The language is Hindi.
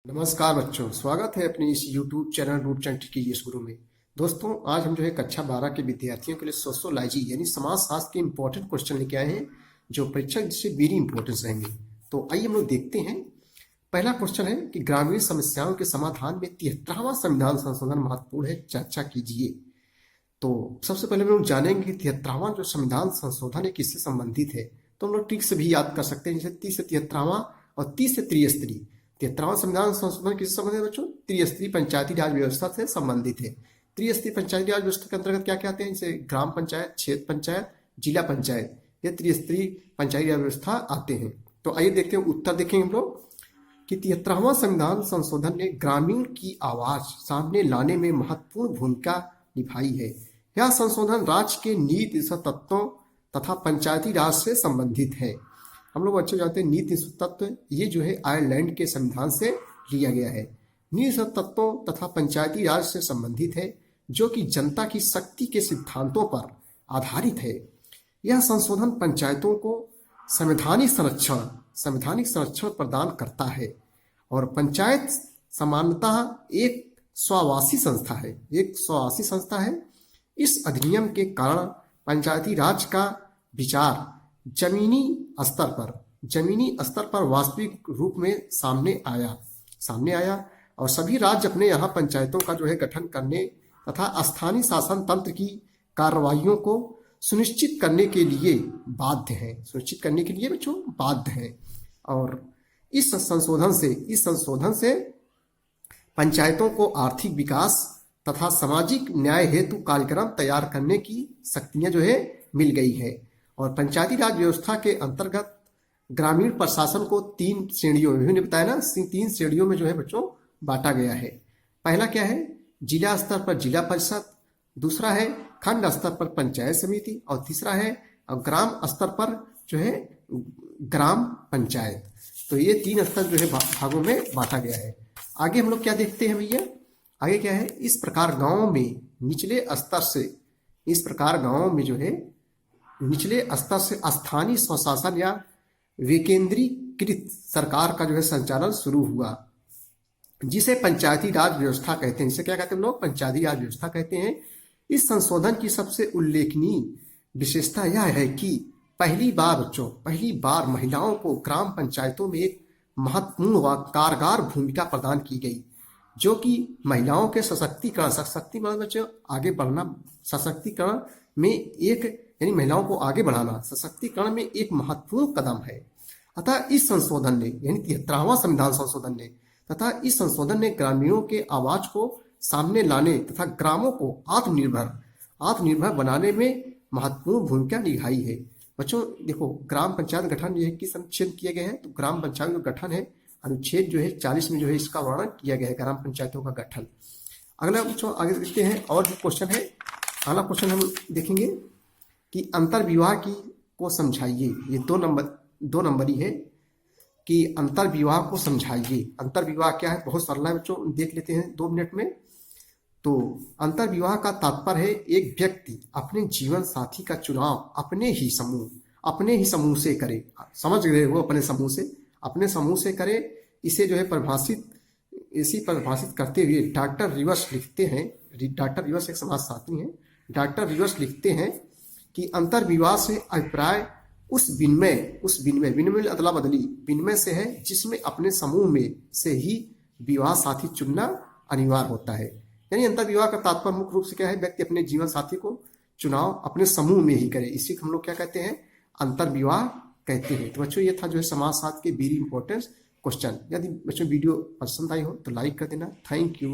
नमस्कार बच्चों, स्वागत है अपने इस YouTube चैनल रूपचंद की यश गुरु में। दोस्तों, आज हम कक्षा 12 के विद्यार्थियों के लिए सोशियोलॉजी यानी समाज शास्त्र के इंपॉर्टेंट क्वेश्चन लेके आए हैं जो परीक्षा से वेरी इंपॉर्टेंस रहेंगे। तो आइए हम लोग देखते हैं। पहला क्वेश्चन है कि ग्रामीण समस्याओं के समाधान में 73वां संविधान संशोधन महत्वपूर्ण है, चर्चा कीजिए। तो सबसे पहले हम लोग जानेंगे कि 73वां जो संविधान संशोधन है किससे संबंधित है। तो हम लोग ट्रिक से भी याद कर सकते हैं, जैसे 30 से 73वां और 30 से त्रिस्तरीय। 73वां संविधान संशोधन किससे संबंधित है बच्चों? त्रिस्तरीय पंचायती राज व्यवस्था से संबंधित है। त्रिस्तरीय पंचायती राज व्यवस्था के अंतर्गत क्या क्या आते हैं, जैसे ग्राम पंचायत, क्षेत्र पंचायत, जिला पंचायत, ये त्रिस्तरीय पंचायती राज व्यवस्था आते हैं। तो आइए देखते हैं, उत्तर देखेंगे हम लोग कि 73वां संविधान संशोधन ने ग्रामीण की आवाज सामने लाने में महत्वपूर्ण भूमिका निभाई है। यह संशोधन राज्य के नीति तत्वों तथा पंचायती राज से संबंधित है। हम लोग अच्छे जानते हैं नीति तत्व, ये जो है आयरलैंड के संविधान से लिया गया है। नीति तत्वों तथा पंचायती राज से संबंधित है, जो कि जनता की शक्ति के सिद्धांतों पर आधारित है। यह संशोधन पंचायतों को संवैधानिक संरक्षण प्रदान करता है और पंचायत सामान्यतः एक स्वावासी संस्था है। इस अधिनियम के कारण पंचायती राज का विचार जमीनी स्तर पर वास्तविक रूप में सामने आया और सभी राज्य अपने यहाँ पंचायतों का जो है गठन करने तथा स्थानीय शासन तंत्र की कार्रवाइयों को सुनिश्चित करने के लिए बाध्य हैं। और इस संशोधन से पंचायतों को आर्थिक विकास तथा सामाजिक न्याय हेतु कार्यक्रम तैयार करने की शक्तियां जो है मिल गई है। और पंचायती राज व्यवस्था के अंतर्गत ग्रामीण प्रशासन को 3 श्रेणियों में बताया ना, 3 श्रेणियों में जो है बच्चों बांटा गया है। पहला क्या है, जिला स्तर पर जिला परिषद, दूसरा है खंड स्तर पर पंचायत समिति और तीसरा है ग्राम स्तर पर जो है ग्राम पंचायत। तो ये 3 स्तर जो है भागों में बांटा गया है। आगे हम लोग क्या देखते हैं भैया, आगे क्या है, इस प्रकार गाँव में निचले स्तर से स्थानीय स्वशासन या विकेंद्रीकृत सरकार का जो है संचालन शुरू हुआ, जिसे पंचायती राज व्यवस्था कहते हैं। इसे क्या कहते हैं हम लोग? पंचायती राज व्यवस्था कहते हैं। इस संशोधन की सबसे उल्लेखनीय विशेषता यह है कि पहली बार महिलाओं को ग्राम पंचायतों में एक महत्वपूर्ण व कारगर भूमिका प्रदान की गई, जो कि महिलाओं के महिलाओं को आगे बढ़ाना, सशक्तिकरण में एक महत्वपूर्ण कदम है। अतः इस संशोधन ने यानी 73वां संविधान संशोधन ने ग्रामीणों के आवाज को सामने लाने तथा ग्रामों को आत्मनिर्भर बनाने में महत्वपूर्ण भूमिका निभाई है। बच्चों देखो, ग्राम पंचायत गठन ये किस अनुच्छेद किए गए हैं? तो ग्राम पंचायत का गठन है अनुच्छेद जो है 40 में जो है इसका वर्णन किया गया है, ग्राम पंचायतों का गठन। अगला बच्चों आगे देखते हैं, और भी क्वेश्चन है। अगला क्वेश्चन हम देखेंगे कि अंतर्विवाह को समझाइए। ये 2 नंबरी है कि अंतर्विवाह को समझाइए। अंतर्विवाह क्या है? बहुत सरल है बच्चों, देख लेते हैं 2 मिनट में। तो अंतर्विवाह का तात्पर्य है एक व्यक्ति अपने जीवन साथी का चुनाव अपने ही समूह से करे। समझ गए हो? अपने समूह से करे। इसे जो है परिभाषित करते हुए डॉक्टर रिवर्स लिखते हैं, डॉक्टर रिवर्स एक समाजशास्त्री हैं, डॉक्टर रिवर्स लिखते हैं कि अंतर्विवाह से अभिप्राय उस विनिमय अदला बदली विनिमय से है जिसमें अपने समूह में से ही विवाह साथी चुनना अनिवार्य होता है। यानी अंतर्विवाह का तात्पर्य मुख्य रूप से क्या है, व्यक्ति अपने जीवन साथी को चुनाव अपने समूह में ही करे। इसी को हम लोग क्या कहते हैं? अंतर्विवाह कहते हैं। तो बच्चों ये था जो है समाजशास्त्र के वेरी इंपॉर्टेंट क्वेश्चन। यदि बच्चों वीडियो पसंद आई हो तो लाइक कर देना। Thank you.